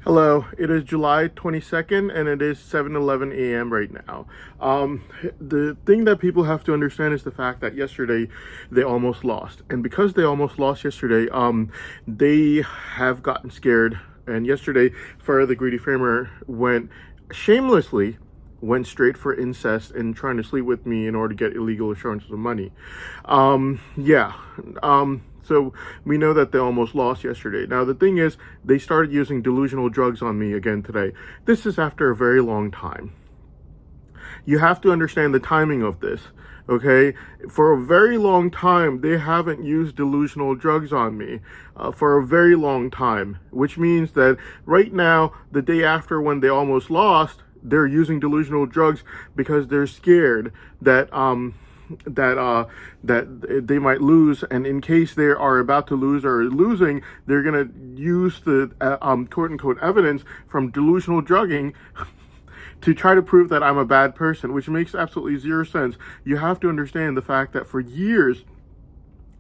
Hello, it is July 22nd and it is 7:11 a.m. right now. The thing that people have to understand is the fact that yesterday they almost lost. And because they almost lost yesterday, they have gotten scared. And yesterday, Farrah the Greedy Framer shamelessly went straight for incest and trying to sleep with me in order to get illegal assurances of money. Yeah. So we know that they almost lost yesterday. Now, the thing is, they started using delusional drugs on me again today. This is after a very long time. You have to understand the timing of this, okay? For a very long time, they haven't used delusional drugs on me for a very long time, which means that right now, the day after when they almost lost, they're using delusional drugs because they're scared that that they might lose, and in case they are about to lose or losing, they're gonna use the quote unquote evidence from delusional drugging to try to prove that I'm a bad person, which makes absolutely zero sense. You have to understand the fact that for years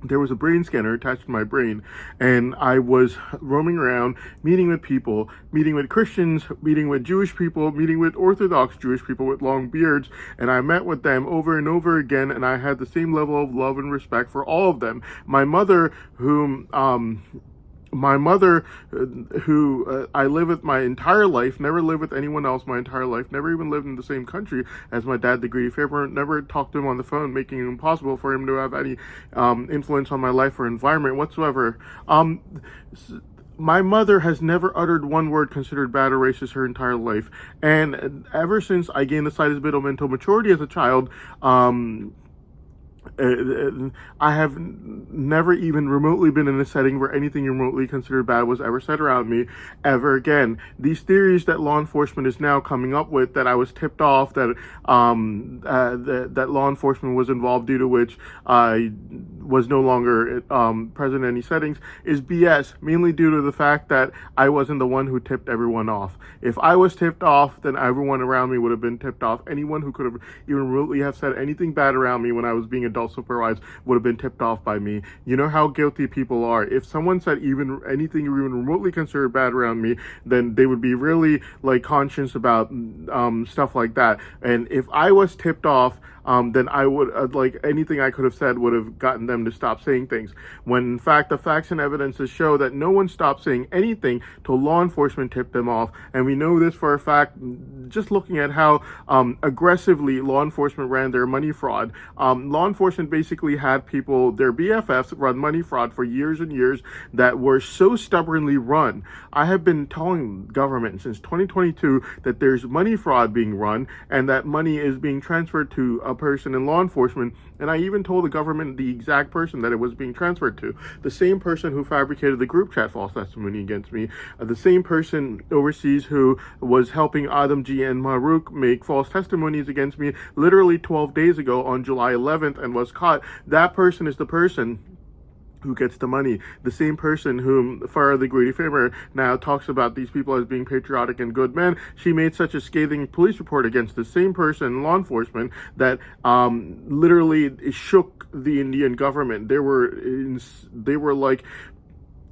there was a brain scanner attached to my brain, and I was roaming around, meeting with people, meeting with Christians, meeting with Jewish people, meeting with Orthodox Jewish people with long beards, and I met with them over and over again, and I had the same level of love and respect for all of them. My mother, who I live with my entire life, never lived with anyone else my entire life, never even lived in the same country as my dad, the Greedy Framer, never talked to him on the phone, making it impossible for him to have any influence on my life or environment whatsoever. My mother has never uttered one word considered bad or racist her entire life, and ever since I gained a slight bit of mental maturity as a child, I have never even remotely been in a setting where anything remotely considered bad was ever said around me ever again. These theories that law enforcement is now coming up with, that I was tipped off, that that law enforcement was involved, due to which I was no longer present in any settings, is BS, mainly due to the fact that I wasn't the one who tipped everyone off. If I was tipped off, then everyone around me would have been tipped off. Anyone who could have even remotely have said anything bad around me when I was being adult supervised would have been tipped off by me. You know how guilty people are. If someone said even anything even remotely considered bad around me, then they would be really like conscious about stuff like that. And if I was tipped off, then I would like anything I could have said would have gotten them to stop saying things. When in fact the facts and evidences show that no one stopped saying anything till law enforcement tipped them off, and we know this for a fact just looking at how aggressively law enforcement ran their money fraud. Law enforcement basically had people, their BFFs, run money fraud for years and years that were so stubbornly run. I have been telling government since 2022 that there's money fraud being run and that money is being transferred to a person in law enforcement, and I even told the government the exact person that it was being transferred to. The same person who fabricated the group chat false testimony against me, the same person overseas who was helping Adam G and Marouk make false testimonies against me literally 12 days ago on July 11th and was caught. That person is the person who gets the money. The same person whom Farrah the Greedy Framer now talks about these people as being patriotic and good men. She made such a scathing police report against the same person in law enforcement that literally shook the Indian government. They were like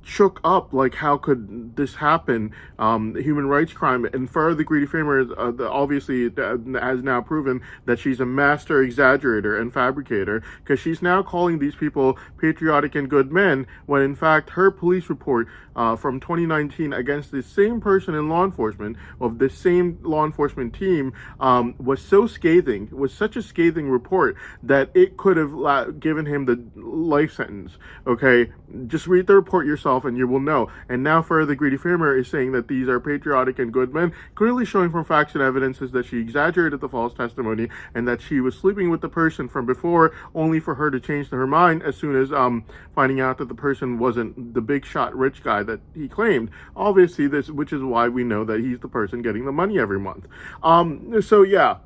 shook up, like how could this happen, human rights crime. And Farrah the Greedy Framer obviously has now proven that she's a master exaggerator and fabricator, because she's now calling these people patriotic and good men, when in fact her police report from 2019 against the same person in law enforcement, of the same law enforcement team, was so scathing, was such a scathing report that it could have given him the life sentence. Okay, just read the report yourself and you will know. And now Farrah the Greedy Framer is saying that these are patriotic and good men, clearly showing from facts and evidences that she exaggerated the false testimony and that she was sleeping with the person from before, only for her to change her mind as soon as finding out that the person wasn't the big shot rich guy that he claimed. Obviously, which is why we know that he's the person getting the money every month. So yeah,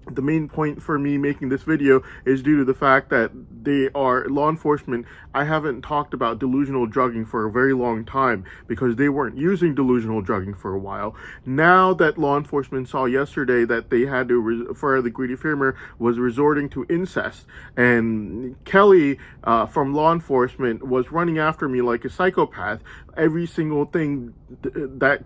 the main point for me making this video is due to the fact that they are law enforcement. I haven't talked about delusional drugging for a very long time because they weren't using delusional drugging for a while. Now that law enforcement saw yesterday that they had to, Farrah the Greedy Framer was resorting to incest, and Kelly from law enforcement was running after me like a psychopath, every single thing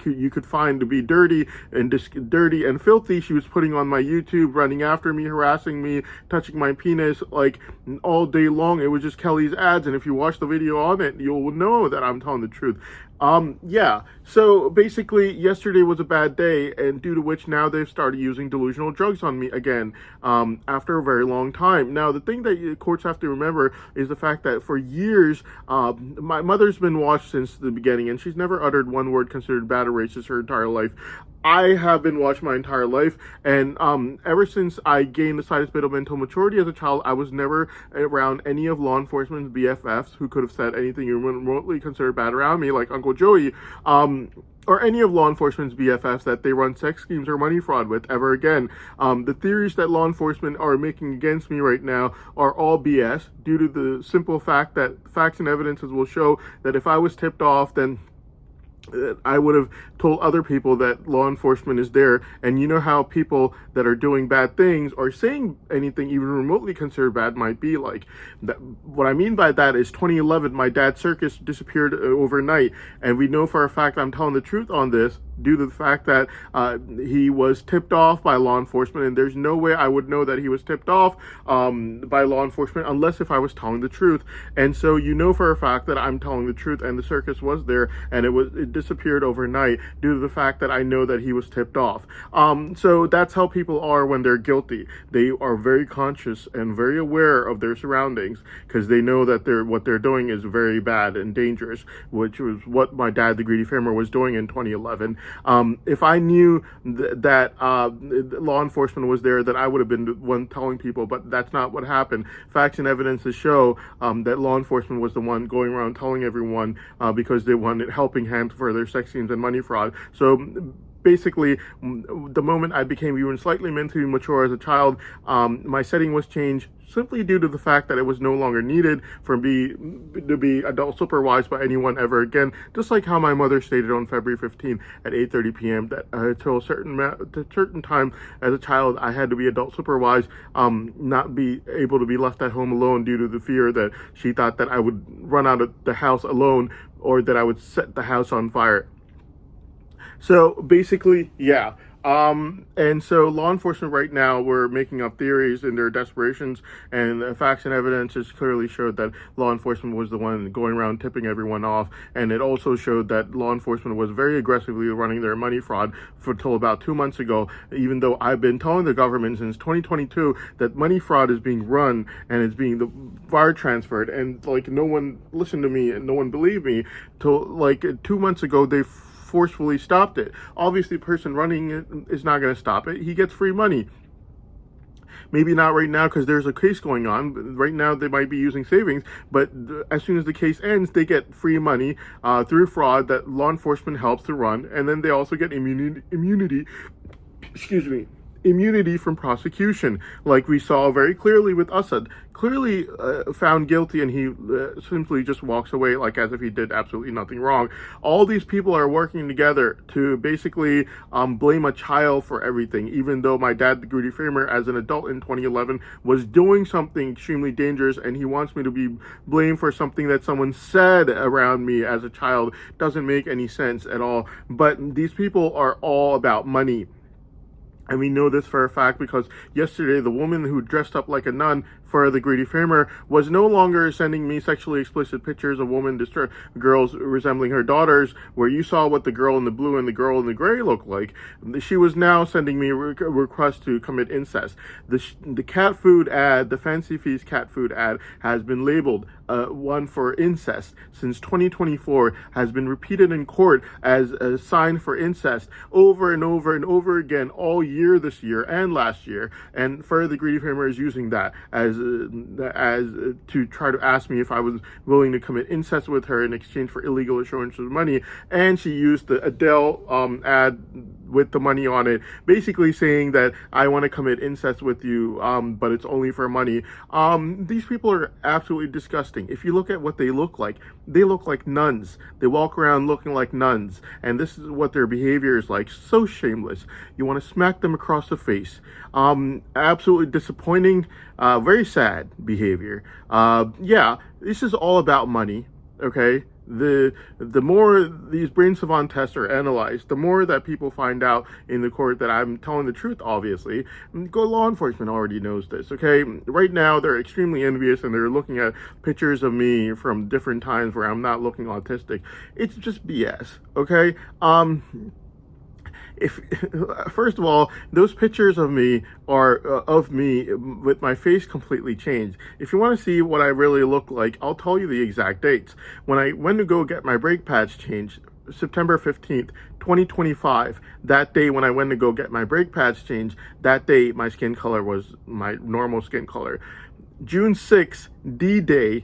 you could find to be dirty and dirty and filthy. She was putting on my YouTube, running after me, harassing me, touching my penis, like all day long. It was just Kelly's ads, and if you watch the video on it, you'll know that I'm telling the truth. Yeah, so basically yesterday was a bad day, and due to which now they've started using delusional drugs on me again, after a very long time. Now, the thing that courts have to remember is the fact that for years, my mother's been watched since the beginning, and she's never uttered one word considered bad or racist her entire life. I have been watched my entire life, and ever since I gained the slightest bit of mental maturity as a child, I was never around any of law enforcement's BFFs who could have said anything remotely considered bad around me, like Uncle Joey, or any of law enforcement's BFFs that they run sex schemes or money fraud with ever again. The theories that law enforcement are making against me right now are all BS, due to the simple fact that facts and evidences will show that if I was tipped off, then I would have told other people that law enforcement is there. And you know how people that are doing bad things or saying anything even remotely considered bad might be like. What I mean by that is 2011, my dad's circus disappeared overnight. And we know for a fact I'm telling the truth on this due to the fact that he was tipped off by law enforcement, and there's no way I would know that he was tipped off by law enforcement unless if I was telling the truth. And so you know for a fact that I'm telling the truth, and the circus was there, and it disappeared overnight due to the fact that I know that he was tipped off. So that's how people are when they're guilty. They are very conscious and very aware of their surroundings because they know that what they're doing is very bad and dangerous, which was what my dad, the Greedy Farmer, was doing in 2011. If I knew that law enforcement was there, that I would have been the one telling people, but that's not what happened. Facts and evidences show that law enforcement was the one going around telling everyone because they wanted helping hand for their sex schemes and money fraud. So basically, the moment I became even slightly mentally mature as a child, my setting was changed simply due to the fact that it was no longer needed for me to be adult supervised by anyone ever again. Just like how my mother stated on February 15th at 8:30 p.m. that until a certain time as a child, I had to be adult supervised, not be able to be left at home alone due to the fear that she thought that I would run out of the house alone or that I would set the house on fire. So basically, yeah. And so law enforcement right now were making up theories in their desperations, and the facts and evidences clearly showed that law enforcement was the one going around tipping everyone off. And it also showed that law enforcement was very aggressively running their money fraud until about 2 months ago, even though I've been telling the government since 2022 that money fraud is being run and it's being wire transferred, and like no one listened to me and no one believed me till like 2 months ago they forcefully stopped it. Obviously, the person running it is not going to stop it. He gets free money. Maybe not right now because there's a case going on. Right now, they might be using savings, but as soon as the case ends, they get free money through fraud that law enforcement helps to run, and then they also get immunity. Excuse me. Immunity from prosecution, like we saw very clearly with Assad. Clearly found guilty, and he simply just walks away like as if he did absolutely nothing wrong. All these people are working together to basically blame a child for everything, even though my dad, the Greedy Farmer, as an adult in 2011, was doing something extremely dangerous, and he wants me to be blamed for something that someone said around me as a child. Doesn't make any sense at all. But these people are all about money. And we know this for a fact because yesterday the woman who dressed up like a nun for the Greedy Farmer was no longer sending me sexually explicit pictures of girls resembling her daughters, where you saw what the girl in the blue and the girl in the gray looked like. She was now sending me requests to commit incest. The cat food ad, the Fancy Feast cat food ad, has been labeled one for incest since 2024, has been repeated in court as a sign for incest over and over and over again all year this year and last year. And further, the Greedy Farmer is using that as to try to ask me if I was willing to commit incest with her in exchange for illegal issuance of money. And she used the Adele ad with the money on it, basically saying that I want to commit incest with you, but it's only for money. These people are absolutely disgusting. If you look at what they look like nuns. They walk around looking like nuns, and this is what their behavior is like. So shameless. You want to smack them across the face. Absolutely disappointing, very sad behavior. Yeah, this is all about money. Okay, the more these brain savant tests are analyzed, the more that people find out in the court that I'm telling the truth, obviously. Law enforcement already knows this, okay? Right now, they're extremely envious and they're looking at pictures of me from different times where I'm not looking autistic. It's just BS, okay? If first of all, those pictures of me are of me with my face completely changed. If you want to see what I really look like, I'll tell you the exact dates. When I went to go get my brake pads changed, September 15th, 2025, that day when I went to go get my brake pads changed, that day my skin color was my normal skin color. June 6th, D-Day,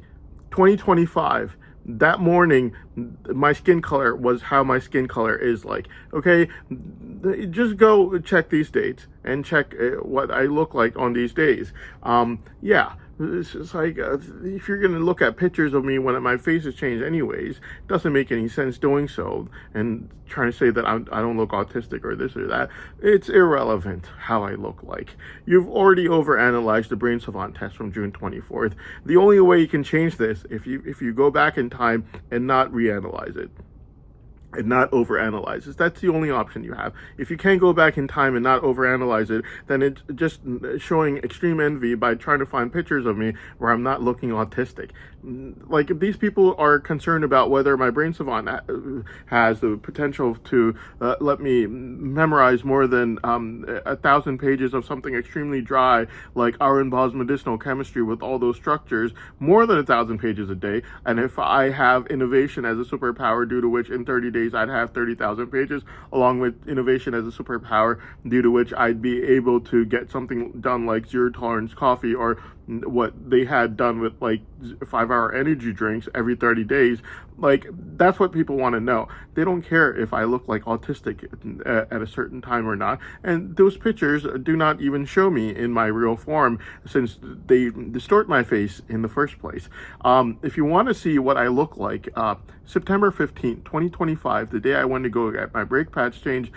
2025, that morning my skin color was how my skin color is like, okay? Just go check these dates and check what I look like on these days. Yeah, it's just like, if you're gonna look at pictures of me when my face has changed anyways, it doesn't make any sense doing so, and trying to say that I don't look autistic or this or that. It's irrelevant how I look like. You've already overanalyzed the brain savant test from June 24th. The only way you can change this, if you go back in time and not reanalyze it and not overanalyze it. That's the only option you have. If you can't go back in time and not overanalyze it, then it's just showing extreme envy by trying to find pictures of me where I'm not looking autistic. Like, if these people are concerned about whether my brain savant has the potential to let me memorize more than 1,000 pages of something extremely dry, like Auerbach's medicinal chemistry with all those structures, more than 1,000 pages a day, and if I have innovation as a superpower, due to which in 30 days I'd have 30,000 pages, along with innovation as a superpower, due to which I'd be able to get something done like zero tolerance coffee, or what they had done with like 5-hour energy drinks every 30 days. Like, that's what people want to know. They don't care if I look like autistic at a certain time or not. And those pictures do not even show me in my real form, since they distort my face in the first place. If you want to see what I look like, September 15th, 2025, the day I went to go get my brake pads changed,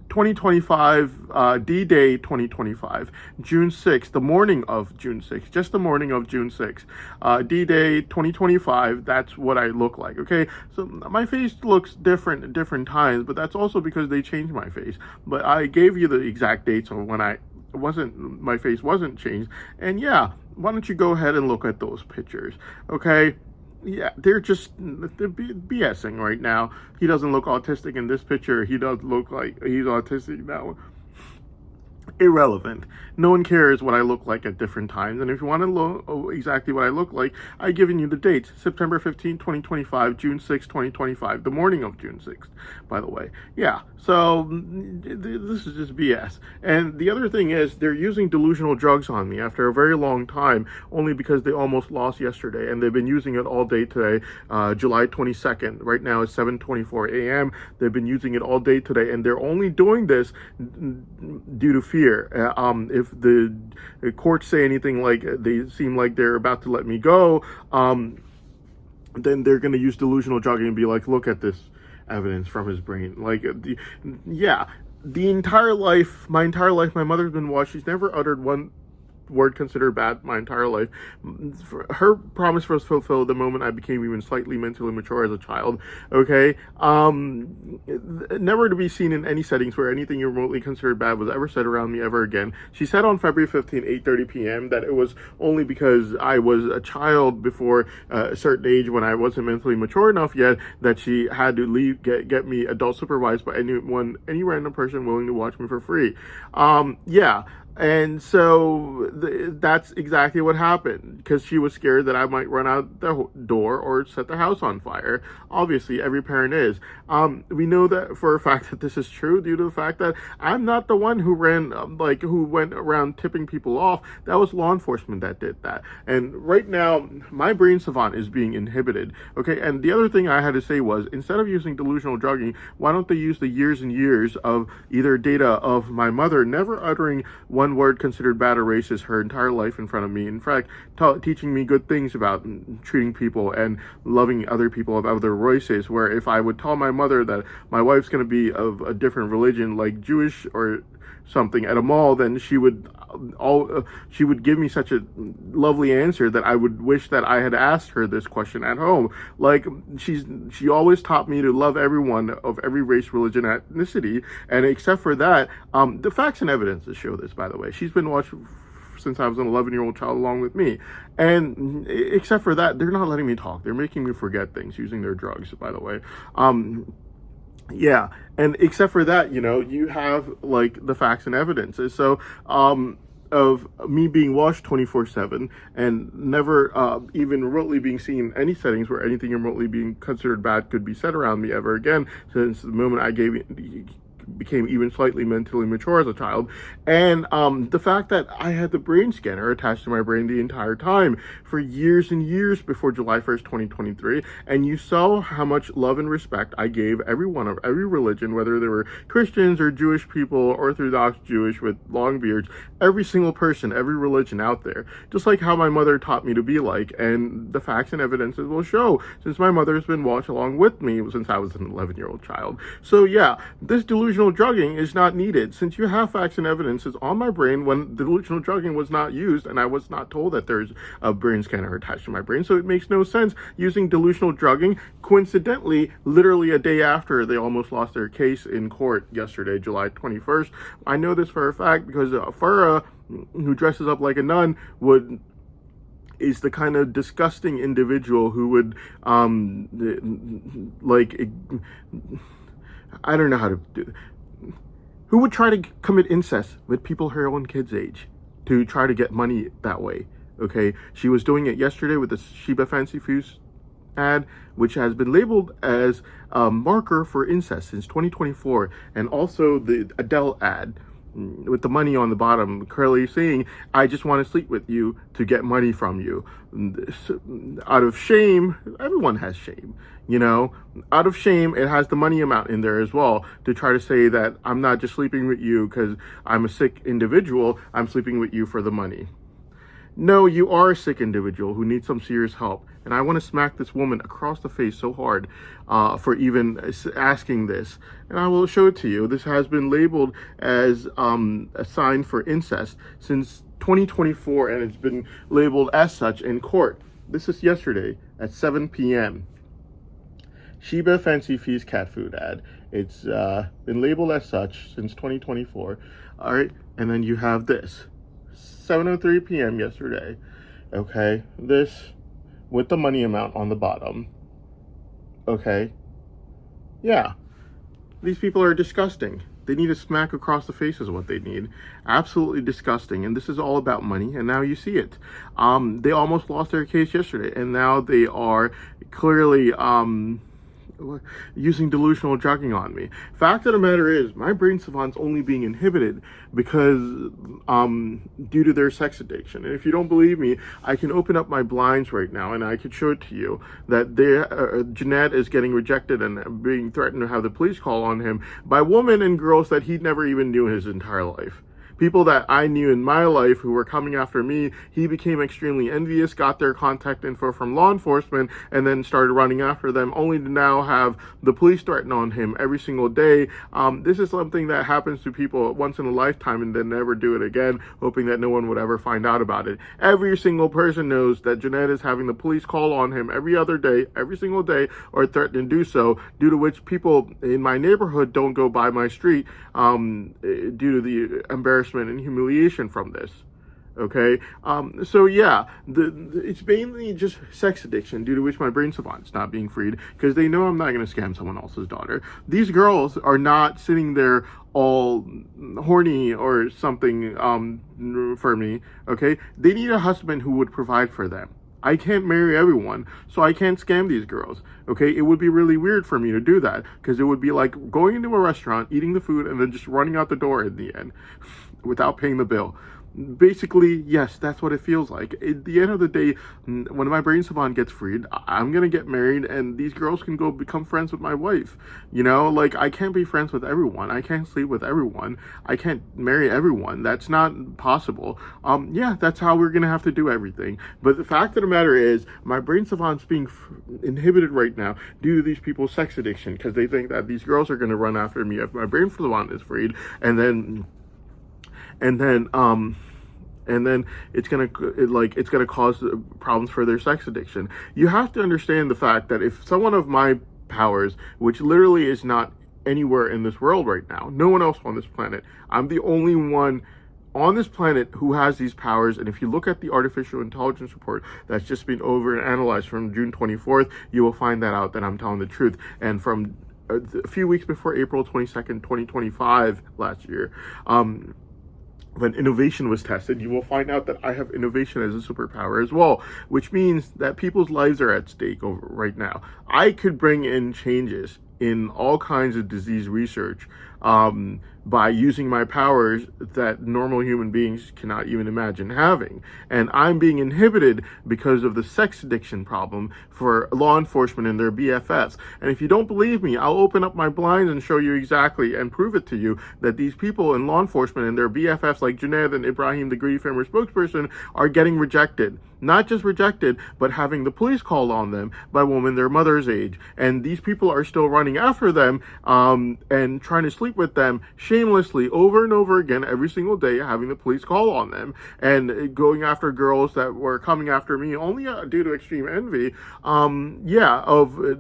2025, D-Day 2025, June 6th, the morning of June 6th, just the morning of June 6th, D-Day 2025, that's what I look like, okay? So my face looks different at different times, but that's also because they changed my face. But I gave you the exact dates of when my face wasn't changed, and yeah, why don't you go ahead and look at those pictures, okay? Yeah, they're BSing right now. He doesn't look autistic in this picture. He does look like he's autistic now. Irrelevant. No one cares what I look like at different times. And if you want to know exactly what I look like, I've given you the dates. September 15, 2025, June 6, 2025, the morning of June 6th, by the way. Yeah, so this is just BS. And the other thing is, they're using delusional drugs on me after a very long time, only because they almost lost yesterday, and they've been using it all day today, July 22nd. Right now it's 7:24 a.m. They've been using it all day today, and they're only doing this due to fear. If the courts say anything like they seem like they're about to let me go, then they're going to use delusional drugging and be like, look at this evidence from his brain. Like, my entire life, my mother's been watched. She's never uttered one word considered bad my entire life. Her promise was fulfilled the moment I became even slightly mentally mature as a child, okay? Never to be seen in any settings where anything remotely considered bad was ever said around me ever again. She said on February 15, 8:30 p.m. that it was only because I was a child before a certain age, when I wasn't mentally mature enough yet, that she had to get me adult supervised by any random person willing to watch me for free. And so that's exactly what happened, because she was scared that I might run out the door or set the house on fire. Obviously, every parent is. We know that for a fact that this is true due to the fact that I'm not the one who who went around tipping people off. That was law enforcement that did that. And right now, my brain savant is being inhibited. Okay, and the other thing I had to say was, instead of using delusional drugging, why don't they use the years and years of either data of my mother never uttering one word considered bad or racist her entire life in front of me. In fact, teaching me good things about treating people and loving other people of other races, where if I would tell my mother that my wife's going to be of a different religion, like Jewish or something at a mall, then she would give me such a lovely answer that I would wish that I had asked her this question at home. Like, she always taught me to love everyone of every race, religion, ethnicity, and except for that, the facts and evidences show this, by the way. She's been watching since I was an 11-year-old child along with me. And except for that, they're not letting me talk. They're making me forget things using their drugs, by the way. Yeah, and except for that, you have like the facts and evidences. So, of me being watched 24/7 and never even remotely being seen in any settings where anything remotely being considered bad could be said around me ever again since the moment I became even slightly mentally mature as a child, and the fact that I had the brain scanner attached to my brain the entire time for years and years before July 1st, 2023, and you saw how much love and respect I gave everyone of every religion, whether they were Christians or Jewish people, Orthodox Jewish with long beards, every single person, every religion out there, just like how my mother taught me to be like, and the facts and evidences will show, since my mother has been watched along with me since I was an 11-year-old child. So yeah, this delusional drugging is not needed, since you have facts and evidences on my brain when delusional drugging was not used, and I was not told that there's a brain scanner attached to my brain, so it makes no sense using delusional drugging. Coincidentally, literally a day after they almost lost their case in court yesterday, July 21st. I know this for a fact because Farah, who dresses up like a nun, is the kind of disgusting individual who would I don't know how to do, who would try to commit incest with people her own kids' age to try to get money that way. Okay, she was doing it yesterday with the Sheba Fancy Fuse ad, which has been labeled as a marker for incest since 2024, and also the Adele ad with the money on the bottom, clearly saying, I just want to sleep with you to get money from you. Out of shame, everyone has shame, out of shame, it has the money amount in there as well to try to say that I'm not just sleeping with you because I'm a sick individual, I'm sleeping with you for the money. No, you are a sick individual who needs some serious help. And I want to smack this woman across the face so hard for even asking this. And I will show it to you. This has been labeled as a sign for incest since 2024, and it's been labeled as such in court. This is yesterday at 7 p.m. Sheba Fancy Feast cat food ad. It's been labeled as such since 2024. All right, and then you have this. 7:03 p.m. yesterday. Okay, this with the money amount on the bottom. Okay, yeah, these people are disgusting. They need a smack across the face is what they need. Absolutely disgusting. And this is all about money, and now you see it. They almost lost their case yesterday, and now they are clearly using delusional drugging on me. Fact of the matter is, my brain savant's only being inhibited because due to their sex addiction. And if you don't believe me, I can open up my blinds right now and I could show it to you that Jeanette is getting rejected and being threatened to have the police call on him by women and girls that he never even knew his entire life. People that I knew in my life who were coming after me, he became extremely envious, got their contact info from law enforcement, and then started running after them, only to now have the police threaten on him every single day. This is something that happens to people once in a lifetime and then never do it again, hoping that no one would ever find out about it. Every single person knows that Jeanette is having the police call on him every other day, every single day, or threaten to do so, due to which people in my neighborhood don't go by my street due to the embarrassment and humiliation from this. Okay, so yeah, it's mainly just sex addiction, due to which my brain savant's not being freed, because they know I'm not going to scam someone else's daughter. These girls are not sitting there all horny or something for me. Okay, they need a husband who would provide for them. I can't marry everyone, so I can't scam these girls, okay? It would be really weird for me to do that, because it would be like going into a restaurant, eating the food, and then just running out the door in the end without paying the bill. Basically, yes, that's what it feels like. At the end of the day, when my brain savant gets freed, I'm gonna get married, and these girls can go become friends with my wife. Like, I can't be friends with everyone. I can't sleep with everyone. I can't marry everyone. That's not possible. Yeah, that's how we're gonna have to do everything. But the fact of the matter is, my brain savant's being inhibited right now due to these people's sex addiction, because they think that these girls are gonna run after me if my brain savant is freed, and then and then it's gonna cause problems for their sex addiction. You have to understand the fact that if someone of my powers, which literally is not anywhere in this world right now, no one else on this planet, I'm the only one on this planet who has these powers. And if you look at the artificial intelligence report that's just been over and analyzed from June 24th, you will find that out, that I'm telling the truth. And from a few weeks before April 22nd, 2025 last year, when innovation was tested, you will find out that I have innovation as a superpower as well, which means that people's lives are at stake over right now. I could bring in changes in all kinds of disease research by using my powers that normal human beings cannot even imagine having. And I'm being inhibited because of the sex addiction problem for law enforcement and their BFFs. And if you don't believe me, I'll open up my blinds and show you exactly and prove it to you that these people in law enforcement and their BFFs like Junaid and Ibrahim, the Greedy Farmer spokesperson, are getting rejected. Not just rejected, but having the police called on them by women their mother's age. And these people are still running after them and trying to sleep with them shamelessly over and over again every single day, having the police call on them and going after girls that were coming after me only due to extreme envy, of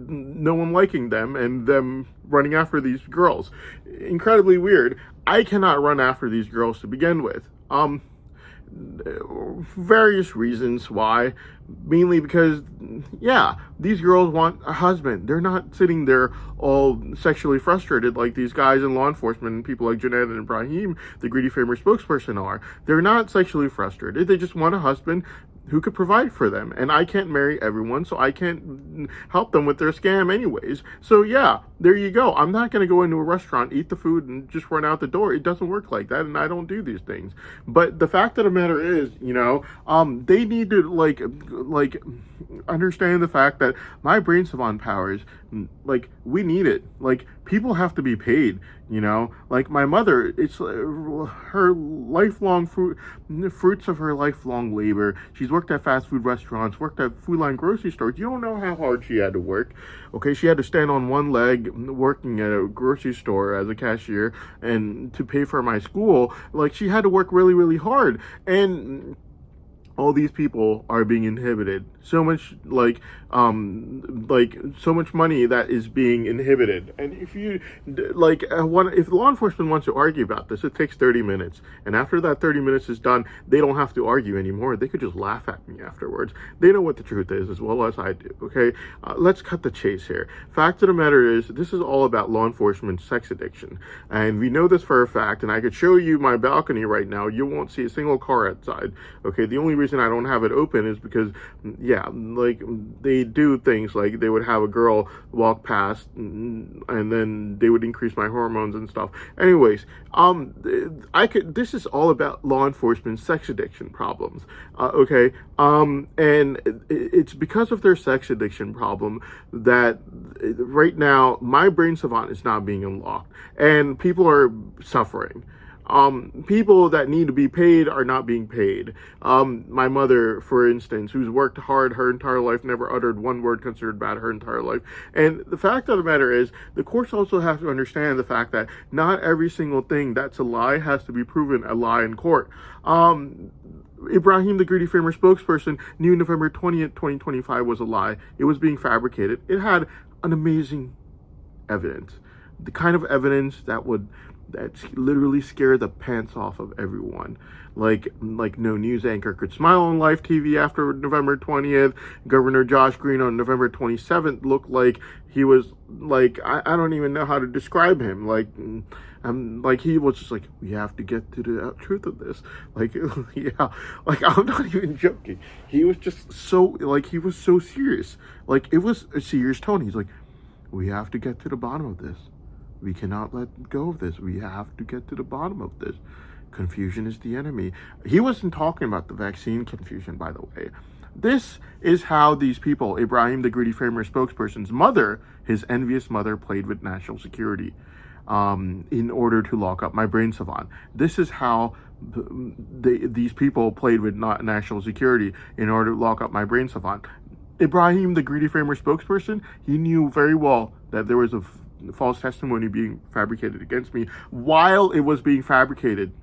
no one liking them and them running after these girls. Incredibly weird. I cannot run after these girls to begin with. Various reasons why, mainly because these girls want a husband. They're not sitting there all sexually frustrated like these guys in law enforcement and people like Junaid and Ibrahim, the Greedy Farmer spokesperson, are. They're not sexually frustrated. They just want a husband who could provide for them. And I can't marry everyone, so I can't help them with their scam anyways. So there you go. I'm not going to go into a restaurant, eat the food, and just run out the door. It doesn't work like that, and I don't do these things. But the fact of the matter is, they need to understand the fact that my brain savant powers, we need it. People have to be paid. Like my mother, it's her lifelong fruits of her lifelong labor. She's worked at fast food restaurants, worked at Food Line grocery stores. You don't know how hard she had to work. Okay, she had to stand on one leg working at a grocery store as a cashier and to pay for my school. She had to work really, really hard. And all these people are being inhibited. So much so much money that is being inhibited. And if if law enforcement wants to argue about this, it takes 30 minutes. And after that 30 minutes is done, they don't have to argue anymore. They could just laugh at me afterwards. They know what the truth is as well as I do. Okay, let's cut the chase here. Fact of the matter is, this is all about law enforcement sex addiction, and we know this for a fact. And I could show you my balcony right now. You won't see a single car outside. Okay, the only reason I don't have it open is because they do things like they would have a girl walk past and then they would increase my hormones and stuff. Anyways, this is all about law enforcement sex addiction problems. And it's because of their sex addiction problem that right now my brain savant is not being unlocked and people are suffering. People that need to be paid are not being paid. My mother, for instance, who's worked hard her entire life, never uttered one word considered bad her entire life. And the fact of the matter is, the courts also have to understand the fact that not every single thing that's a lie has to be proven a lie in court. Ibrahim, the Greedy Farmer spokesperson, knew November 20th, 2025 was a lie. It was being fabricated. It had an amazing evidence. The kind of evidence that literally scare the pants off of everyone. Like no news anchor could smile on live TV after November 20th. Governor Josh Green on November 27th looked like he was I don't even know how to describe him. He was just we have to get to the truth of this. I'm not even joking. He was just so he was so serious. It was a serious tone. He's we have to get to the bottom of this. We cannot let go of this. We have to get to the bottom of this. Confusion is the enemy. He wasn't talking about the vaccine confusion, by the way. This is how these people, Ibrahim, the Greedy Farmer spokesperson's mother, his envious mother, played with national security in order to lock up my brain savant. This is how these people played with national security in order to lock up my brain savant. Ibrahim, the Greedy Farmer spokesperson, he knew very well that there was a false testimony being fabricated against me. While it was being fabricated,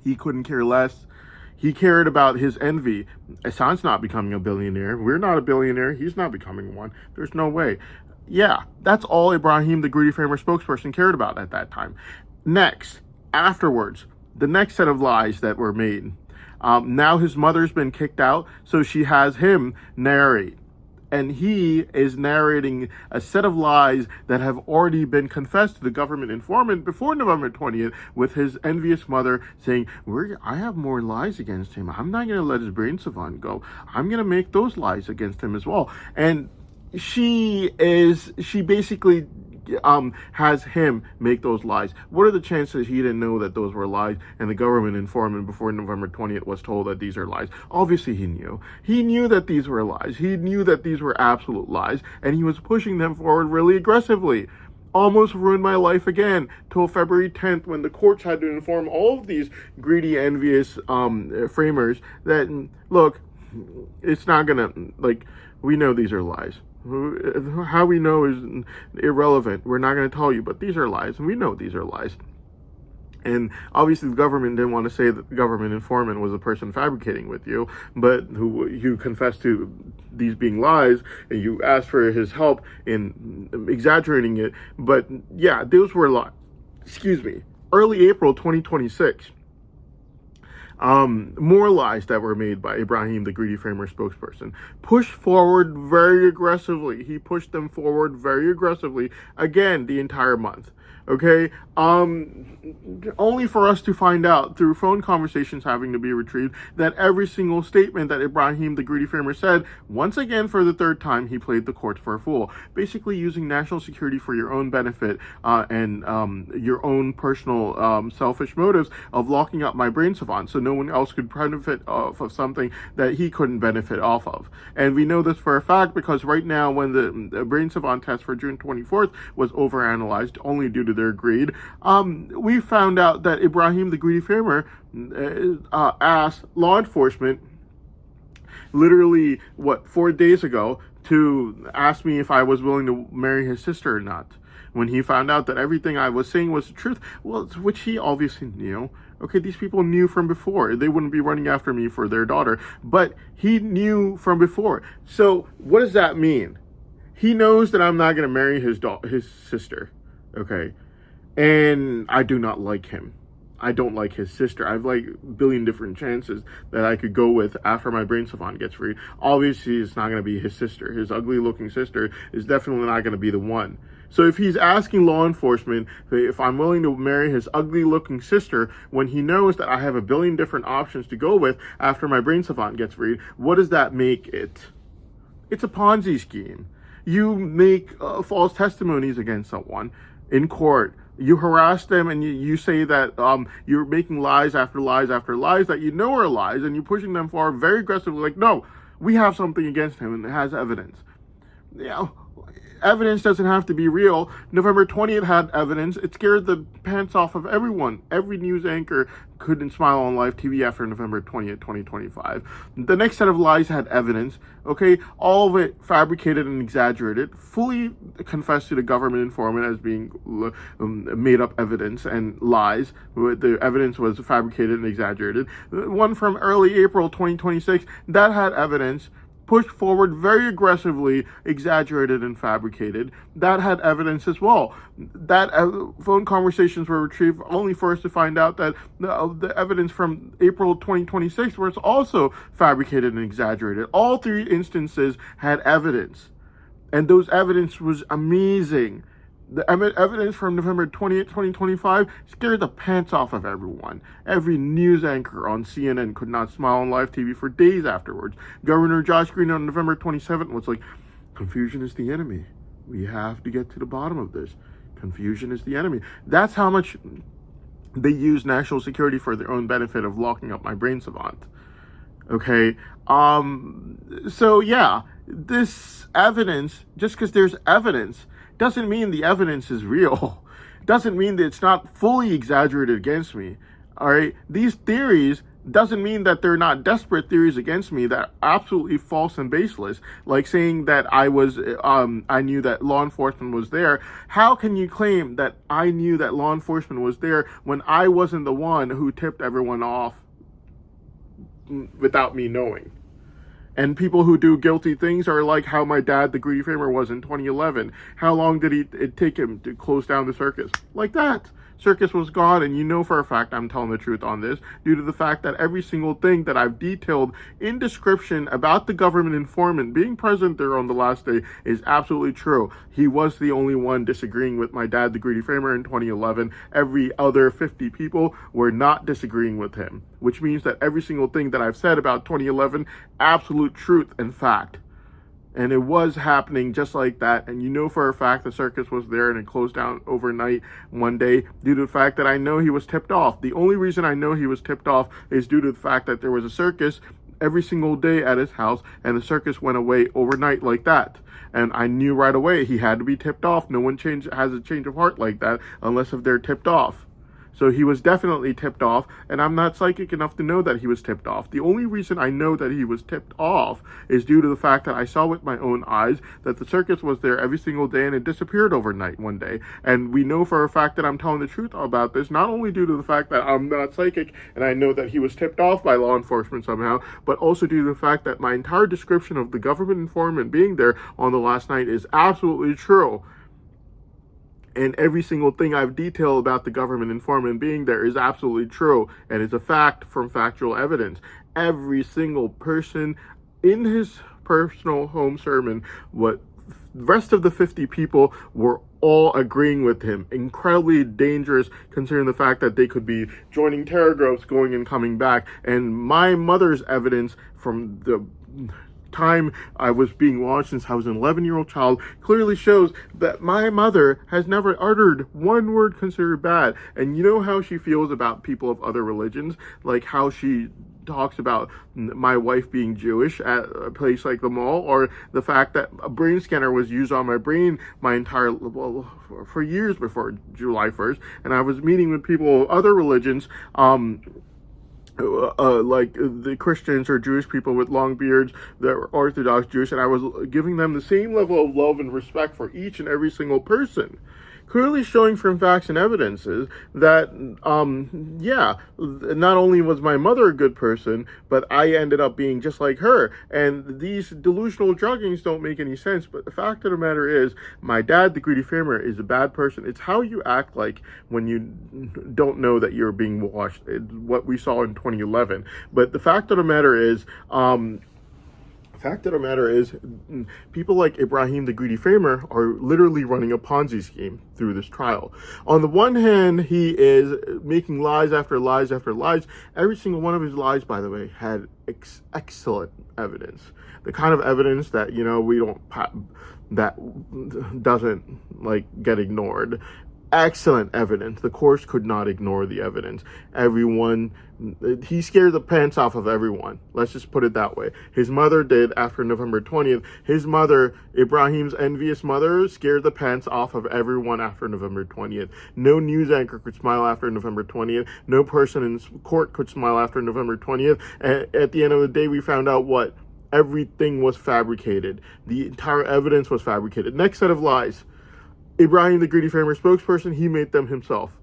He couldn't care less. He cared about his envy. Assange's not becoming a billionaire. We're not a billionaire. He's not becoming one. There's no way. Yeah, that's all Ibrahim, the Greedy Framer spokesperson, cared about at that time. Next, afterwards, the next set of lies that were made. Now his mother's been kicked out, so she has him narrate. And he is narrating a set of lies that have already been confessed to the government informant before November 20th, with his envious mother saying, I have more lies against him. I'm not going to let his brain savant go. I'm going to make those lies against him as well. And she basically has him make those lies. What are the chances he didn't know that those were lies and the government informant before November 20th was told that these are lies? Obviously he knew. He knew that these were lies. He knew that these were absolute lies, and he was pushing them forward really aggressively. Almost ruined my life again till February 10th, when the courts had to inform all of these greedy, envious framers that, look, it's not gonna, we know these are lies. How we know is irrelevant. We're not going to tell you, but these are lies, and we know these are lies. And obviously the government didn't want to say that the government informant was a person fabricating with you, but who you confessed to these being lies, and you asked for his help in exaggerating it. But yeah, those were lies. Excuse me. Early April 2026. More lies that were made by Ibrahim, the Greedy Framer spokesperson, pushed forward very aggressively. He pushed them forward very aggressively again the entire month. Okay, only for us to find out through phone conversations having to be retrieved that every single statement that Ibrahim, the Greedy Framer, said, once again for the third time, he played the courts for a fool, basically using national security for your own benefit and your own personal selfish motives of locking up my brain savant so no one else could benefit off of something that he couldn't benefit off of. And we know this for a fact because right now, when the brain savant test for June 24th was overanalyzed only due to their greed, we found out that Ibrahim, the Greedy Framer, asked law enforcement literally 4 days ago to ask me if I was willing to marry his sister or not, when he found out that everything I was saying was the truth. Well, which he obviously knew. Okay, these people knew from before. They wouldn't be running after me for their daughter, but he knew from before. So what does that mean? He knows that I'm not going to marry his sister. Okay, and I do not like him. I don't like his sister. I've a billion different chances that I could go with after my brain savant gets free. Obviously, it's not going to be his sister. His ugly looking sister is definitely not going to be the one. So if he's asking law enforcement if I'm willing to marry his ugly looking sister when he knows that I have a billion different options to go with after my brain savant gets freed, what does that make it? It's a Ponzi scheme. You make false testimonies against someone in court. You harass them and you say that you're making lies after lies after lies that you know are lies, and you're pushing them forward very aggressively, no, we have something against him and it has evidence. Evidence doesn't have to be real. November 20th had evidence. It scared the pants off of everyone. Every news anchor couldn't smile on live TV after November 20th, 2025. The next set of lies had evidence. Okay, all of it fabricated and exaggerated, fully confessed to the government informant as being made up evidence and lies. The evidence was fabricated and exaggerated. One from early April 2026, that had evidence, pushed forward very aggressively, exaggerated and fabricated. That had evidence as well. That phone conversations were retrieved only for us to find out that the evidence from April 2026 was also fabricated and exaggerated. All three instances had evidence, and those evidence was amazing. The evidence from November 20th, 2025 scared the pants off of everyone. Every news anchor on CNN could not smile on live TV for days afterwards. Governor Josh Green on November 27th was like, confusion is the enemy. We have to get to the bottom of this. Confusion is the enemy. That's how much they use national security for their own benefit of locking up my brain savant. Okay? So yeah, this evidence, just because there's evidence, doesn't mean the evidence is real. Doesn't mean that it's not fully exaggerated against me. All right, these theories doesn't mean that they're not desperate theories against me that are absolutely false and baseless. Like saying that I knew that law enforcement was there. How can you claim that I knew that law enforcement was there when I wasn't the one who tipped everyone off without me knowing? And people who do guilty things are like how my dad, the greedy framer, was in 2011. How long did it take him to close down the circus? Like that. Circus was gone, and you know for a fact I'm telling the truth on this, due to the fact that every single thing that I've detailed in description about the government informant being present there on the last day is absolutely true. He was the only one disagreeing with my dad, the greedy framer, in 2011. Every other 50 people were not disagreeing with him, which means that every single thing that I've said about 2011, absolute truth and fact. And it was happening just like that. And you know for a fact the circus was there and it closed down overnight one day due to the fact that I know he was tipped off. The only reason I know he was tipped off is due to the fact that there was a circus every single day at his house and the circus went away overnight like that. And I knew right away he had to be tipped off. No one has a change of heart like that unless if they're tipped off. So he was definitely tipped off, and I'm not psychic enough to know that he was tipped off. The only reason I know that he was tipped off is due to the fact that I saw with my own eyes that the circus was there every single day and it disappeared overnight one day. And we know for a fact that I'm telling the truth about this, not only due to the fact that I'm not psychic and I know that he was tipped off by law enforcement somehow, but also due to the fact that my entire description of the government informant being there on the last night is absolutely true. And every single thing I've detailed about the government informant being there is absolutely true. And it's a fact from factual evidence. Every single person in his personal home sermon, what the rest of the 50 people were all agreeing with him. Incredibly dangerous considering the fact that they could be joining terror groups, going and coming back. And my mother's evidence from the time I was being launched since I was an 11-year-old child clearly shows that my mother has never uttered one word considered bad. And you know how she feels about people of other religions, like how she talks about my wife being Jewish at a place like the mall, or the fact that a brain scanner was used on my brain for years before July 1st, and I was meeting with people of other religions, like the Christians or Jewish people with long beards that were Orthodox Jewish, and I was giving them the same level of love and respect for each and every single person. Clearly showing from facts and evidences that, not only was my mother a good person, but I ended up being just like her. And these delusional druggings don't make any sense, but the fact of the matter is, my dad, the greedy framer, is a bad person. It's how you act like when you don't know that you're being washed. It's what we saw in 2011. But the fact of the matter is, people like Ibrahim the greedy framer are literally running a Ponzi scheme through this trial. On the one hand, he is making lies after lies after lies. Every single one of his lies, by the way, had excellent evidence. The kind of evidence that, that doesn't get ignored. Excellent evidence. The courts could not ignore the evidence. He scared the pants off of everyone. Let's just put it that way. His mother did after November 20th. His mother, Ibrahim's envious mother, scared the pants off of everyone after November 20th. No news anchor could smile after November 20th. No person in court could smile after November 20th. At the end of the day, we found out what? Everything was fabricated. The entire evidence was fabricated. Next set of lies. Ibrahim, the greedy framer spokesperson, he made them himself.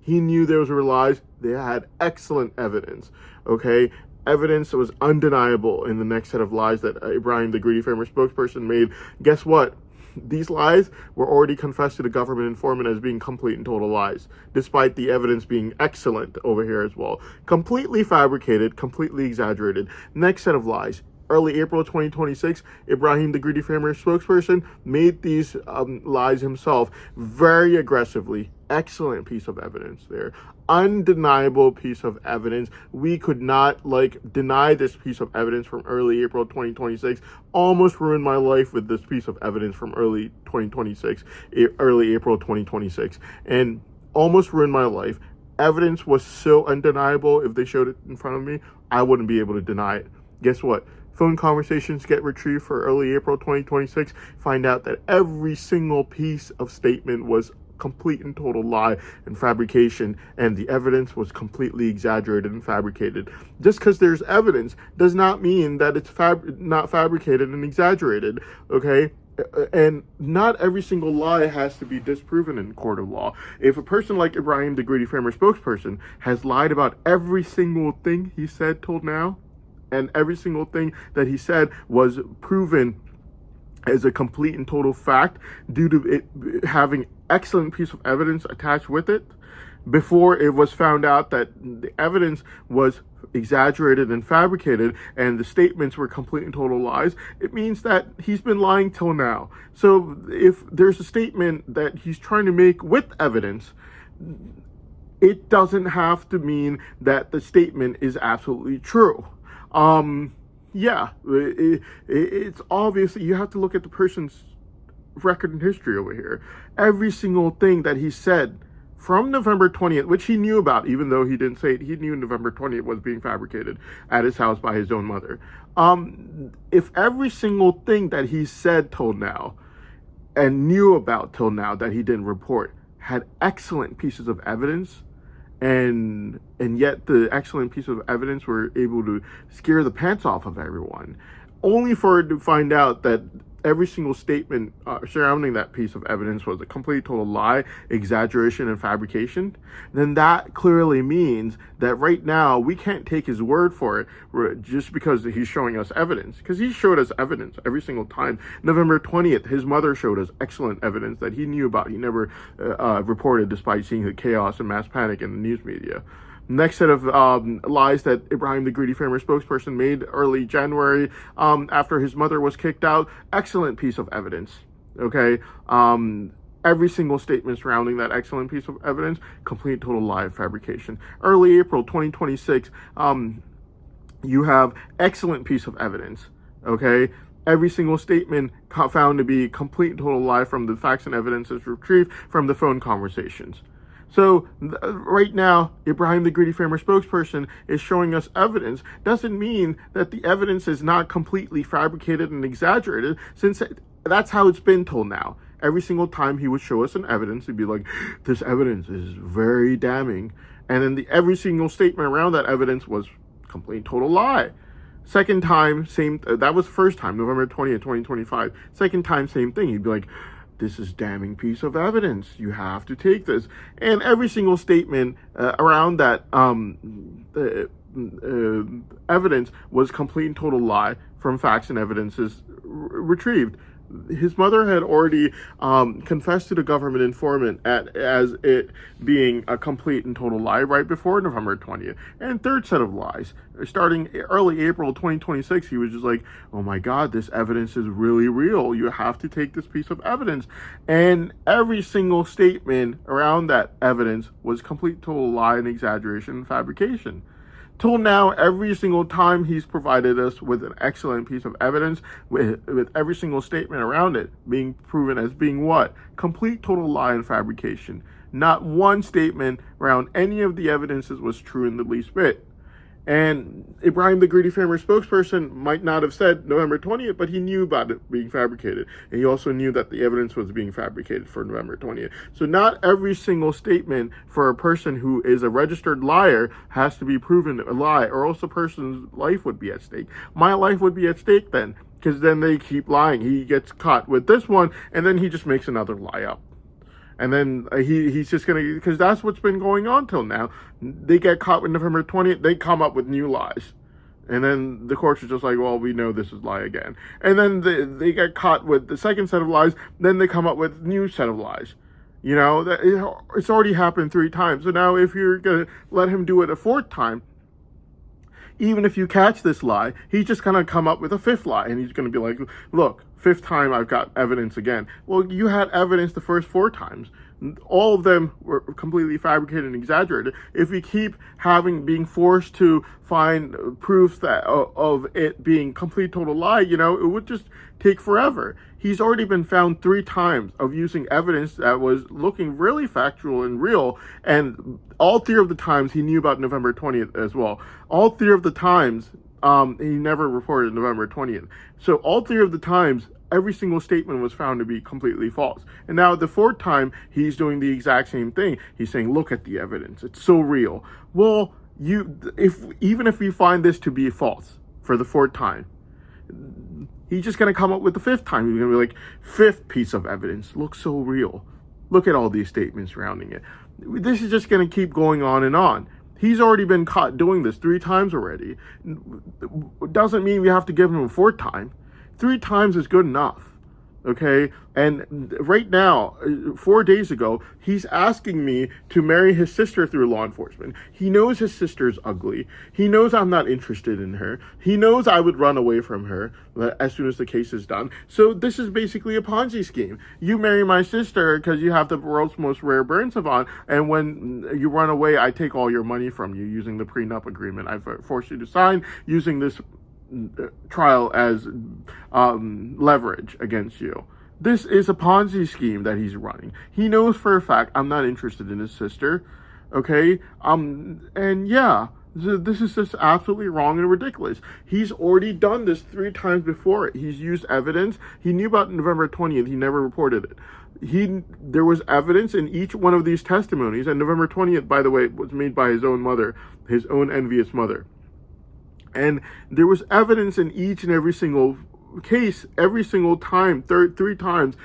He knew those were lies. They had excellent evidence, okay? Evidence that was undeniable in the next set of lies that Ibrahim, the greedy framer spokesperson, made. Guess what? These lies were already confessed to the government informant as being complete and total lies, despite the evidence being excellent over here as well. Completely fabricated, completely exaggerated. Next set of lies. Early April 2026, Ibrahim, the greedy framer spokesperson, made these lies himself very aggressively. Excellent piece of evidence there. Undeniable piece of evidence. We could not deny this piece of evidence from early April 2026. Almost ruined my life with this piece of evidence from early April 2026. And almost ruined my life. Evidence was so undeniable. If they showed it in front of me, I wouldn't be able to deny it. Guess what? Phone conversations get retrieved for early April 2026. Find out that every single piece of statement was complete and total lie and fabrication, and the evidence was completely exaggerated and fabricated. Just because there's evidence does not mean that it's not fabricated and exaggerated, okay? And not every single lie has to be disproven in court of law. If a person like Ibrahim, the Greedy Farmer spokesperson, has lied about every single thing he said till now, and every single thing that he said was proven as a complete and total fact due to it having excellent piece of evidence attached with it, before it was found out that the evidence was exaggerated and fabricated and the statements were complete and total lies, it means that he's been lying till now. So if there's a statement that he's trying to make with evidence, it doesn't have to mean that the statement is absolutely true. It's obvious. You have to look at the person's record and history over here. Every single thing that he said from November 20th, which he knew about, even though he didn't say it, he knew November 20th was being fabricated at his house by his own mother. If every single thing that he said till now and knew about till now that he didn't report had excellent pieces of evidence, and yet the excellent piece of evidence were able to scare the pants off of everyone, only for it to find out that every single statement surrounding that piece of evidence was a complete total lie, exaggeration, and fabrication, then that clearly means that right now we can't take his word for it just because he's showing us evidence. Because he showed us evidence every single time. November 20th, his mother showed us excellent evidence that he knew about. He never reported despite seeing the chaos and mass panic in the news media. Next set of lies that Ibrahim, the Greedy Farmer spokesperson, made early January after his mother was kicked out. Excellent piece of evidence, okay? Every single statement surrounding that excellent piece of evidence, complete total lie and fabrication. Early April 2026, you have excellent piece of evidence, okay? Every single statement found to be complete total lie from the facts and evidences retrieved from the phone conversations. So right now, Ibrahim, the Greedy Farmer spokesperson, is showing us evidence. Doesn't mean that the evidence is not completely fabricated and exaggerated, since that's how it's been till now. Every single time he would show us an evidence, he'd be like, this evidence is very damning. And then every single statement around that evidence was complete total lie. Second time, that was the first time, November 20th, 2025. Second time, same thing. He'd be like, this is damning piece of evidence. You have to take this. And every single statement around that evidence was complete and total lie from facts and evidences retrieved. His mother had already confessed to the government informant as it being a complete and total lie right before November 20th. And third set of lies, starting early April 2026, he was just like, oh my God, this evidence is really real. You have to take this piece of evidence. And every single statement around that evidence was complete total lie and exaggeration and fabrication. Till now, every single time he's provided us with an excellent piece of evidence, with every single statement around it being proven as being what? Complete total lie and fabrication. Not one statement around any of the evidences was true in the least bit. And Ibrahim, the Greedy Farmer spokesperson, might not have said November 20th, but he knew about it being fabricated. And he also knew that the evidence was being fabricated for November 20th. So not every single statement for a person who is a registered liar has to be proven a lie, or else a person's life would be at stake. My life would be at stake then, because then they keep lying. He gets caught with this one, and then he just makes another lie up. And then he's just going to, because that's what's been going on till now. They get caught with November 20th, they come up with new lies. And then the courts are just like, well, we know this is lie again. And then they get caught with the second set of lies, then they come up with new set of lies. You know, it's already happened 3 times. So now if you're going to let him do it a 4th time, even if you catch this lie, he's just going to come up with a 5th lie. And he's going to be like, look, 5th time I've got evidence again. Well, you had evidence the first 4 times. All of them were completely fabricated and exaggerated. If we keep being forced to find proofs that of it being complete total lie, you know, it would just take forever. He's already been found 3 times of using evidence that was looking really factual and real, and all 3 of the times he knew about November 20th as well. All 3 of the times he never reported November 20th. So all 3 of the times every single statement was found to be completely false. And now the fourth time, he's doing the exact same thing. He's saying, look at the evidence. It's so real. Well, even if you find this to be false for the fourth time, he's just going to come up with the fifth time. He's going to be like, fifth piece of evidence looks so real. Look at all these statements surrounding it. This is just going to keep going on and on. He's already been caught doing this 3 times already. Doesn't mean we have to give him a fourth time. 3 times is good enough. Okay? And right now, 4 days ago, he's asking me to marry his sister through law enforcement. He knows his sister's ugly. He knows I'm not interested in her. He knows I would run away from her as soon as the case is done. So this is basically a Ponzi scheme. You marry my sister because you have the world's most rare burn savant, and when you run away, I take all your money from you using the prenup agreement I forced you to sign, using this trial as leverage against you. This is a Ponzi scheme that he's running. He knows for a fact I'm not interested in his sister. Okay? And yeah, this is just absolutely wrong and ridiculous. He's already done this 3 times before. He's used evidence. He knew about November 20th. He never reported it. There was evidence in each one of these testimonies, and November 20th, by the way, was made by his own mother, his own envious mother. And there was evidence in each and every single case, every single time, 3 times,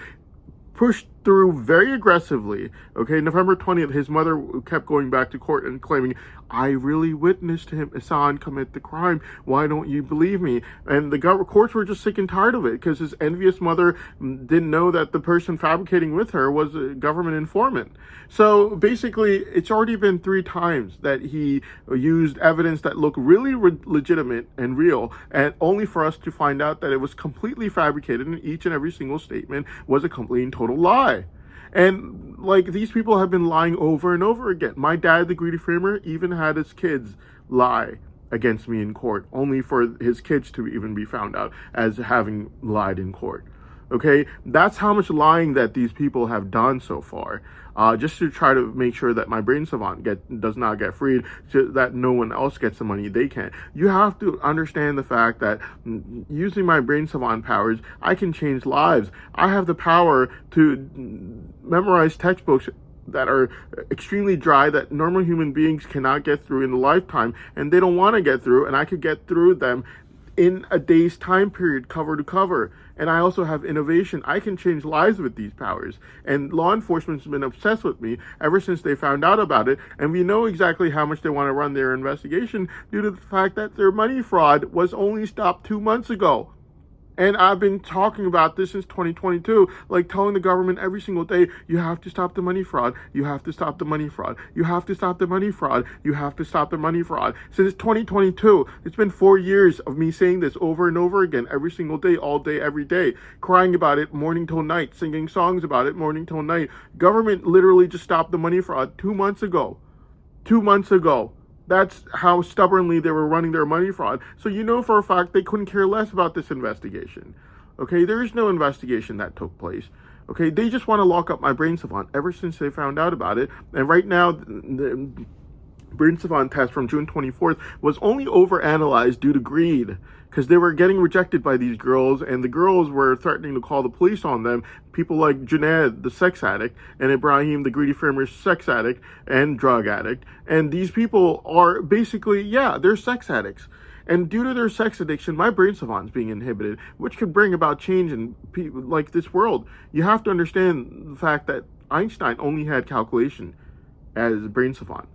pushed through very aggressively. Okay, November 20th, his mother kept going back to court and claiming, I really witnessed Hassan commit the crime. Why don't you believe me? And the courts were just sick and tired of it because his envious mother didn't know that the person fabricating with her was a government informant. So basically, it's already been 3 times that he used evidence that looked really legitimate and real, and only for us to find out that it was completely fabricated, and each and every single statement was a complete and total lie. And like, these people have been lying over and over again. My dad, the greedy framer, even had his kids lie against me in court, only for his kids to even be found out as having lied in court. Okay, that's how much lying that these people have done so far, just to try to make sure that my brain savant does not get freed, so that no one else gets the money they can. You have to understand the fact that using my brain savant powers, I can change lives. I have the power to memorize textbooks that are extremely dry, that normal human beings cannot get through in a lifetime, and they don't want to get through, and I could get through them in a day's time period, cover to cover. And I also have innovation. I can change lives with these powers. And law enforcement's been obsessed with me ever since they found out about it. And we know exactly how much they want to run their investigation due to the fact that their money fraud was only stopped 2 months ago. And I've been talking about this since 2022, like telling the government every single day, you have to stop the money fraud. You have to stop the money fraud. You have to stop the money fraud. You have to stop the money fraud. Since 2022, it's been 4 years of me saying this over and over again, every single day, all day, every day, crying about it morning till night, singing songs about it morning till night. Government literally just stopped the money fraud 2 months ago. 2 months ago. That's how stubbornly they were running their money fraud. So you know for a fact they couldn't care less about this investigation. Okay, there is no investigation that took place. Okay, they just want to lock up my brain savant ever since they found out about it. And right now, the brain savant test from June 24th was only overanalyzed due to greed, because they were getting rejected by these girls, and the girls were threatening to call the police on them. People like Junaid, the sex addict, and Ibrahim, the greedy framer, sex addict and drug addict. And these people are basically, they're sex addicts. And due to their sex addiction, my brain savant's being inhibited, which could bring about change in people like this world. You have to understand the fact that Einstein only had calculation as a brain savant.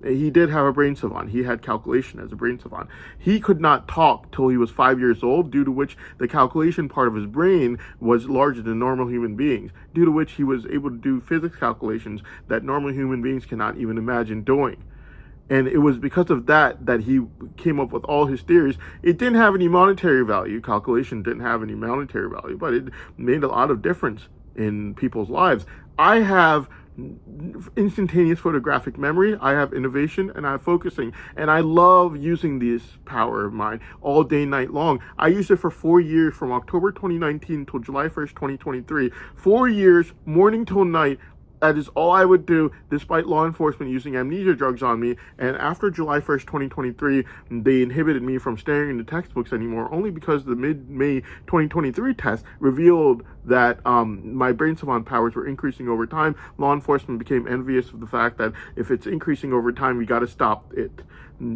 He did have a brain savant. He had calculation as a brain savant. He could not talk till he was 5 years old, due to which the calculation part of his brain was larger than normal human beings, due to which he was able to do physics calculations that normal human beings cannot even imagine doing. And it was because of that he came up with all his theories. It didn't have any monetary value. Calculation didn't have any monetary value, but it made a lot of difference in people's lives. I have instantaneous photographic memory, I have innovation, and I have focusing, and I love using this power of mine all day, night long. I used it for 4 years, from October 2019 till July 1st, 2023. 4 years, morning till night, That is all I would do, despite law enforcement using amnesia drugs on me. And after July 1st, 2023, they inhibited me from staring into textbooks anymore, only because the mid-May 2023 test revealed that my brain savant powers were increasing over time. Law enforcement became envious of the fact that if it's increasing over time, we got to stop it.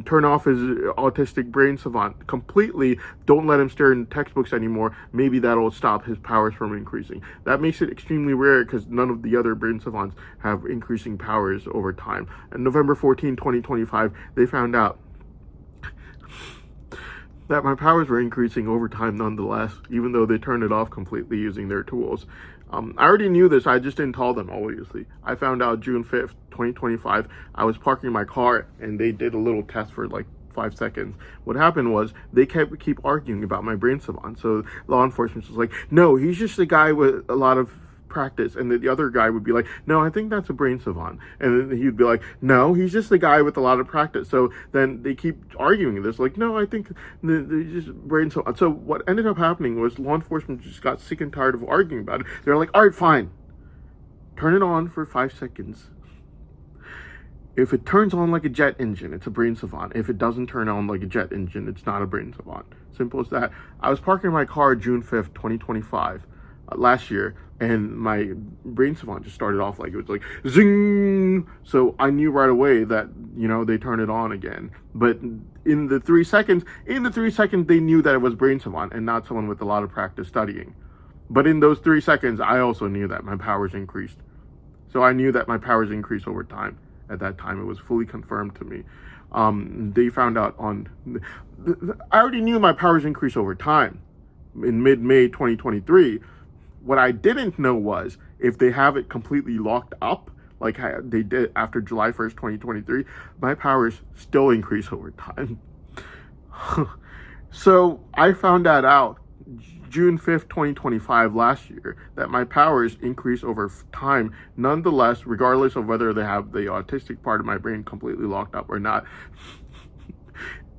Turn off his autistic brain savant completely. Don't let him stare in textbooks anymore. Maybe that'll stop his powers from increasing. That makes it extremely rare because none of the other brain savants have increasing powers over time. And November 14, 2025, they found out that my powers were increasing over time nonetheless, even though they turned it off completely using their tools. I already knew this, I just didn't tell them, obviously. I found out June 5th, 2025, I was parking my car, and they did a little test for like 5 seconds. What happened was, they keep arguing about my brain savant, so law enforcement was like, no, he's just a guy with a lot of practice, and the other guy would be like, no, I think that's a brain savant, and then he'd be like, no, he's just a guy with a lot of practice. So then they keep arguing this, like, no, I think they're just brain savant. So what ended up happening was law enforcement just got sick and tired of arguing about it. They're like, all right, fine, turn it on for 5 seconds. If it turns on like a jet engine, it's a brain savant. If it doesn't turn on like a jet engine, it's not a brain savant. Simple as that. I was parking my car June 5th, 2025, last year, and my brain savant just started off like, it was like zing. So I knew right away that, they turn it on again. But in the 3 seconds, they knew that it was brain savant and not someone with a lot of practice studying. But in those 3 seconds, I also knew that my powers increased. So I knew that my powers increased over time. At that time, it was fully confirmed to me. They found out I already knew my powers increased over time in mid-May 2023. What I didn't know was if they have it completely locked up, like they did after July 1st, 2023, my powers still increase over time. So I found that out June 5th, 2025 last year, that my powers increase over time nonetheless, regardless of whether they have the autistic part of my brain completely locked up or not.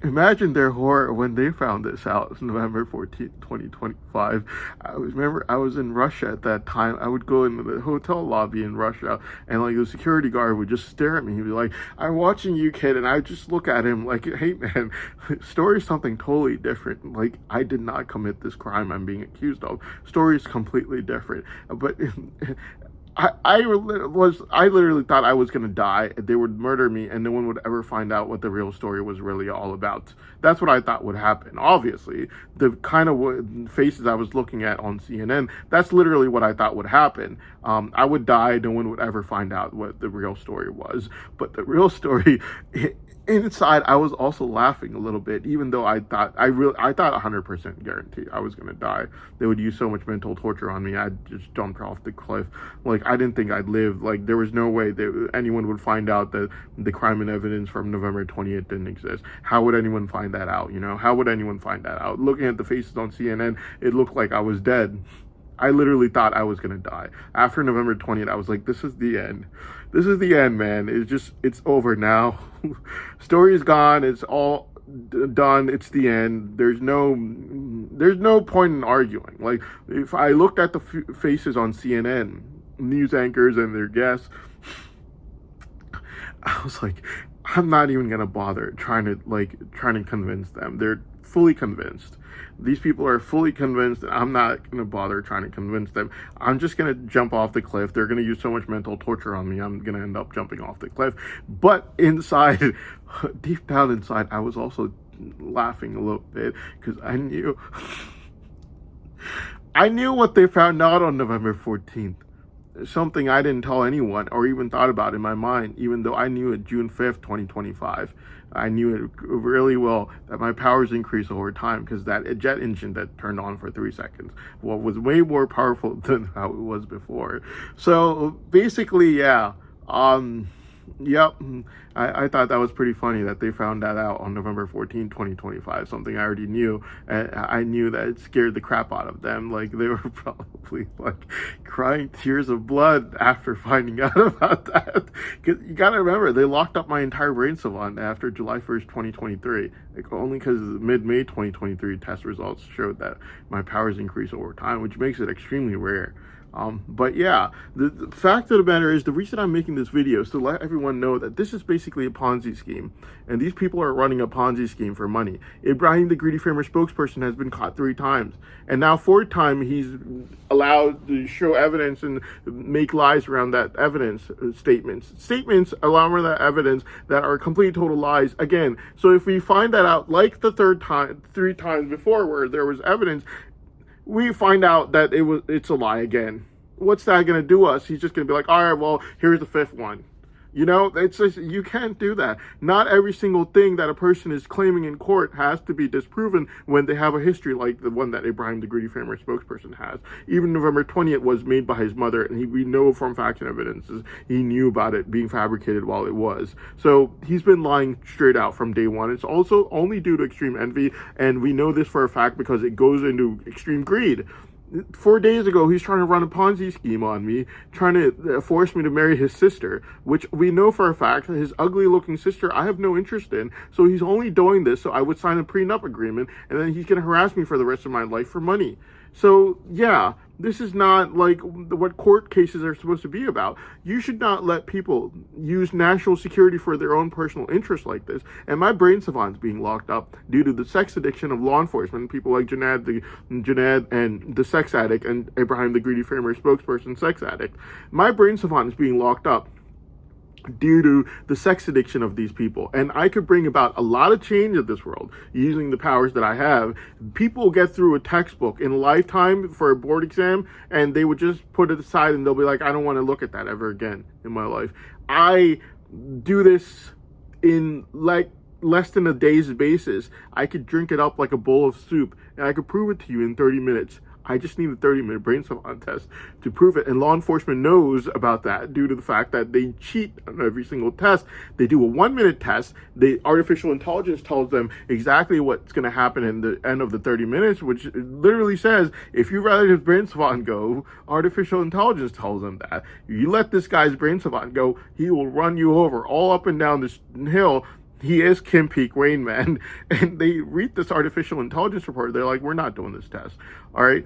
Imagine their horror when they found this out, November 14th, 2025. I was in Russia at that time. I would go into the hotel lobby in Russia, and like the security guard would just stare at me. He'd be like, I'm watching you, kid. And I would just look at him like, hey man, story's something totally different. Like, I did not commit this crime I'm being accused of. Story's completely different. But I literally thought I was gonna die. They would murder me, and no one would ever find out what the real story was really all about. That's what I thought would happen. Obviously, the kind of faces I was looking at on CNN, that's literally what I thought would happen. I would die. No one would ever find out what the real story was. But the real story, inside, I was also laughing a little bit, even though I thought 100% guaranteed I was gonna die. They would use so much mental torture on me. I just jumped off the cliff. Like, I didn't think I'd live. Like, there was no way that anyone would find out that the crime and evidence from November 20th didn't exist. How would anyone find that out? How would anyone find that out? Looking at the faces on CNN, it looked like I was dead. I literally thought I was gonna die. After November 20th, I was like, this is the end. This is the end, man. It's over now. Story is gone. It's all done. It's the end. There's no point in arguing. Like, if I looked at the faces on CNN, news anchors and their guests, I was like, I'm not even gonna bother trying to convince them. They're fully convinced. These people are fully convinced, and I'm not gonna bother trying to convince them. I'm just gonna jump off the cliff. They're gonna use so much mental torture on me, I'm gonna end up jumping off the cliff. But inside, deep down inside, I was also laughing a little bit, because I knew what they found out on November 14th. Something I didn't tell anyone or even thought about in my mind, even though I knew it June 5th, 2025. I knew it really well, that my powers increase over time, because that jet engine that turned on for 3 seconds was way more powerful than how it was before. So basically, yeah. Yep, I thought that was pretty funny that they found that out on November 14, 2025, something I already knew, and I knew that it scared the crap out of them. Like, they were probably like crying tears of blood after finding out about that. Because you gotta remember, they locked up my entire brain savant after July 1st, 2023, like, only because mid-May 2023 test results showed that my powers increase over time, which makes it extremely rare. But yeah, the fact of the matter is, the reason I'm making this video is to let everyone know that this is basically a Ponzi scheme, and these people are running a Ponzi scheme for money. Ibrahim, the Greedy Framer spokesperson, has been caught 3 times, and now 4th time he's allowed to show evidence and make lies around that evidence, statements around that evidence that are complete total lies again. So if we find that out, like the 3 times before where there was evidence, we find out that it's a lie again. What's that going to do us? He's just going to be like, all right, well, here's the 5th one. You know, it's just, you can't do that. Not every single thing that a person is claiming in court has to be disproven when they have a history like the one that Ibrahim, the Greedy Framer spokesperson, has. Even November 20th was made by his mother, and we know from facts and evidences he knew about it being fabricated while it was. So he's been lying straight out from day one. It's also only due to extreme envy, and we know this for a fact because it goes into extreme greed. 4 days ago, he's trying to run a Ponzi scheme on me, trying to force me to marry his sister, which we know for a fact, his ugly-looking sister, I have no interest in. So he's only doing this so I would sign a prenup agreement, and then he's going to harass me for the rest of my life for money. So, yeah, this is not like what court cases are supposed to be about. You should not let people use national security for their own personal interests like this. And my brain savant's being locked up due to the sex addiction of law enforcement, people like Junaid and the sex addict, and Ibrahim, the Greedy Framer spokesperson, sex addict. My brain savant is being locked up due to the sex addiction of these people. And I could bring about a lot of change in this world using the powers that I have. People get through a textbook in a lifetime for a board exam, and they would just put it aside and they'll be like, I don't want to look at that ever again in my life. I do this in like less than a day's basis. I could drink it up like a bowl of soup, and I could prove it to you in 30 minutes. I just need a 30-minute brain savant test to prove it. And law enforcement knows about that due to the fact that they cheat on every single test. They do a 1-minute test. The artificial intelligence tells them exactly what's going to happen in the end of the 30 minutes, which literally says, if you let his brain savant go, artificial intelligence tells them that. If you let this guy's brain savant go, he will run you over all up and down this hill. He is Kim Peek Rain Man. And they read this artificial intelligence report. They're like, we're not doing this test. All right.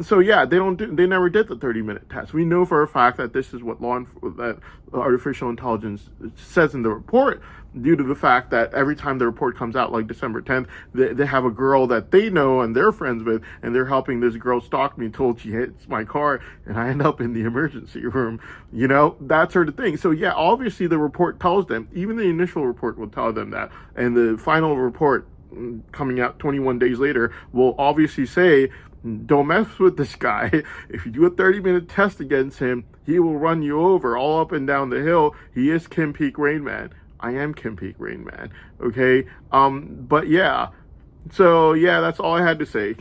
So yeah, they never did the 30-minute test. We know for a fact that this is what that artificial intelligence says in the report, due to the fact that every time the report comes out, like December 10th, they have a girl that they know and they're friends with, and they're helping this girl stalk me until she hits my car and I end up in the emergency room. You know, that sort of thing. So yeah, obviously the report tells them, even the initial report will tell them that, and the final report coming out 21 days later will obviously say, don't mess with this guy. If you do a 30-minute test against him, he will run you over all up and down the hill. He is Kim Peek Rain Man. I am Kim Peek Rain Man. Okay? But yeah. So yeah, that's all I had to say.